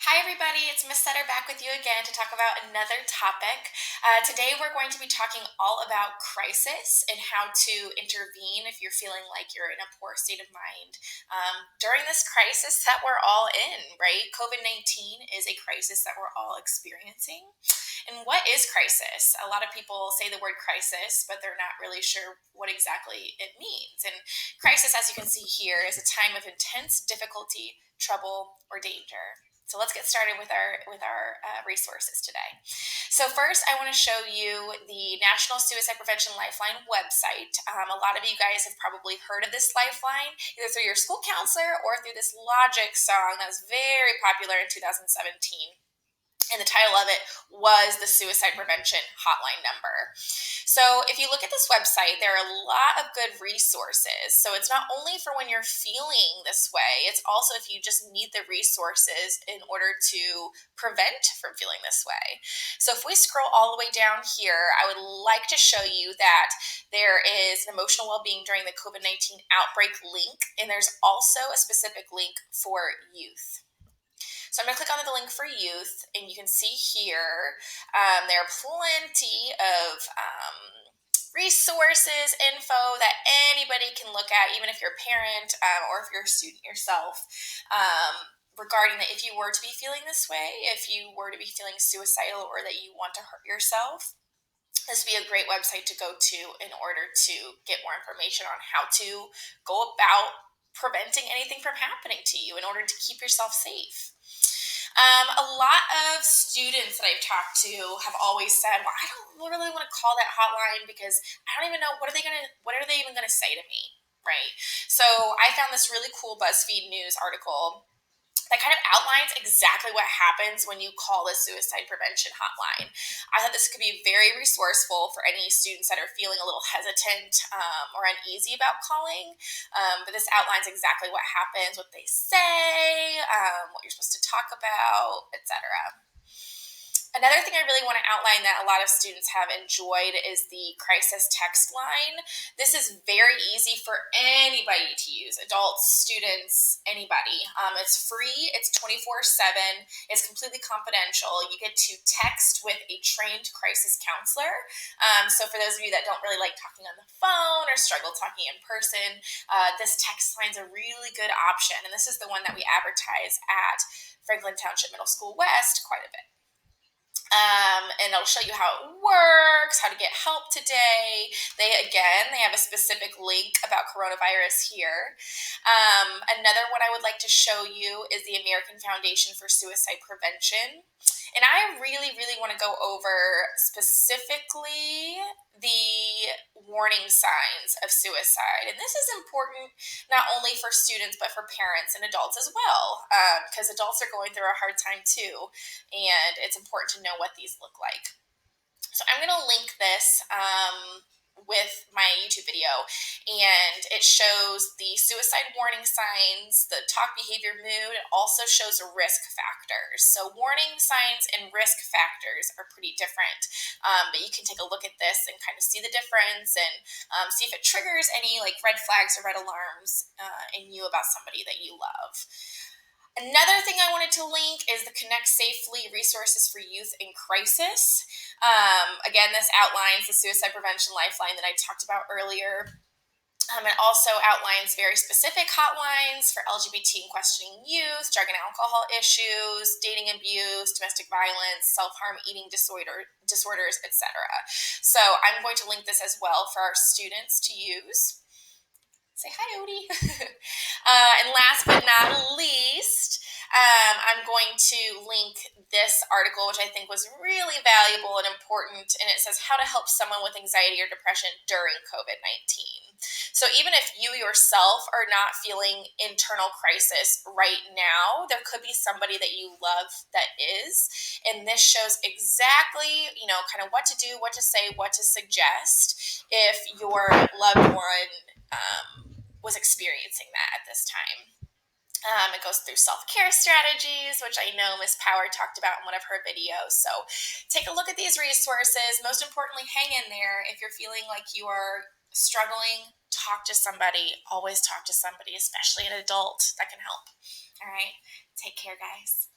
Hi, everybody. It's Miss Sutter back with you again to talk about another topic. Today, we're going to be talking all about crisis and how to intervene if you're feeling like you're in a poor state of mind during this crisis that we're all in, right? COVID 19 is a crisis that we're all experiencing. And what is crisis? A lot of people say the word crisis, but they're not really sure what exactly it means. And crisis, as you can see here, is a time of intense difficulty, trouble, or danger. So let's get started with our resources today. So first, I want to show you the National Suicide Prevention Lifeline website. A lot of you guys have probably heard of this lifeline, either through your school counselor or through this Logic song that was very popular in 2017. And the title of it was the Suicide Prevention Hotline number. So if you look at this website, there are a lot of good resources. So it's not only for when you're feeling this way, it's also if you just need the resources in order to prevent from feeling this way. So if we scroll all the way down here, I would like to show you that there is an emotional well-being during the COVID-19 outbreak link, and there's also a specific link for youth. So I'm going to click on the link for youth, and you can see here there are plenty of resources, info that anybody can look at, even if you're a parent or if you're a student yourself, regarding that if you were to be feeling this way, if you were to be feeling suicidal or that you want to hurt yourself, this would be a great website to go to in order to get more information on how to go about preventing anything from happening to you in order to keep yourself safe. A lot of students that I've talked to have always said, "Well, I don't really want to call that hotline because I don't even know what are they even gonna say to me, right?" So I found this really cool BuzzFeed News article that kind of outlines exactly what happens when you call the suicide prevention hotline. I thought this could be very resourceful for any students that are feeling a little hesitant or uneasy about calling. But this outlines exactly what happens, what they say, what you're supposed to talk about, etc. Another thing I really want to outline that a lot of students have enjoyed is the crisis text line. This is very easy for anybody to use, adults, students, anybody. It's free, it's 24/7, it's completely confidential. You get to text with a trained crisis counselor. So for those of you that don't really like talking on the phone or struggle talking in person, this text line is a really good option. And this is the one that we advertise at Franklin Township Middle School West quite a bit. And it'll show you how it works, how to get help today. They have a specific link about coronavirus here. Another one I would like to show you is the American Foundation for Suicide Prevention. And I really, really want to go over specifically the warning signs of suicide. And this is important not only for students, but for parents and adults as well, because adults are going through a hard time too, and it's important to know what these look like. So I'm going to link this with my YouTube video, and it shows the suicide warning signs, the talk behavior mood. It also shows risk factors. So warning signs and risk factors are pretty different, but you can take a look at this and kind of see the difference and see if it triggers any like red flags or red alarms in you about somebody that you love. Another thing I wanted to link is the Connect Safely resources for youth in crisis. Again, this outlines the suicide prevention lifeline that I talked about earlier. It also outlines very specific hotlines for LGBT and questioning youth, drug and alcohol issues, dating abuse, domestic violence, self-harm, eating disorders, etc. So I'm going to link this as well for our students to use. Say hi, Odie. And last but not least, I'm going to link this article, which I think was really valuable and important. And it says how to help someone with anxiety or depression during COVID 19. So even if you yourself are not feeling internal crisis right now, there could be somebody that you love that is. And this shows exactly, kind of what to do, what to say, what to suggest if your loved one was experiencing that at this time. It goes through self-care strategies, which I know Miss Power talked about in one of her videos. So take a look at these resources. Most importantly, hang in there. If you're feeling like you are struggling, talk to somebody. Always talk to somebody, especially an adult that can help. All right. Take care, guys.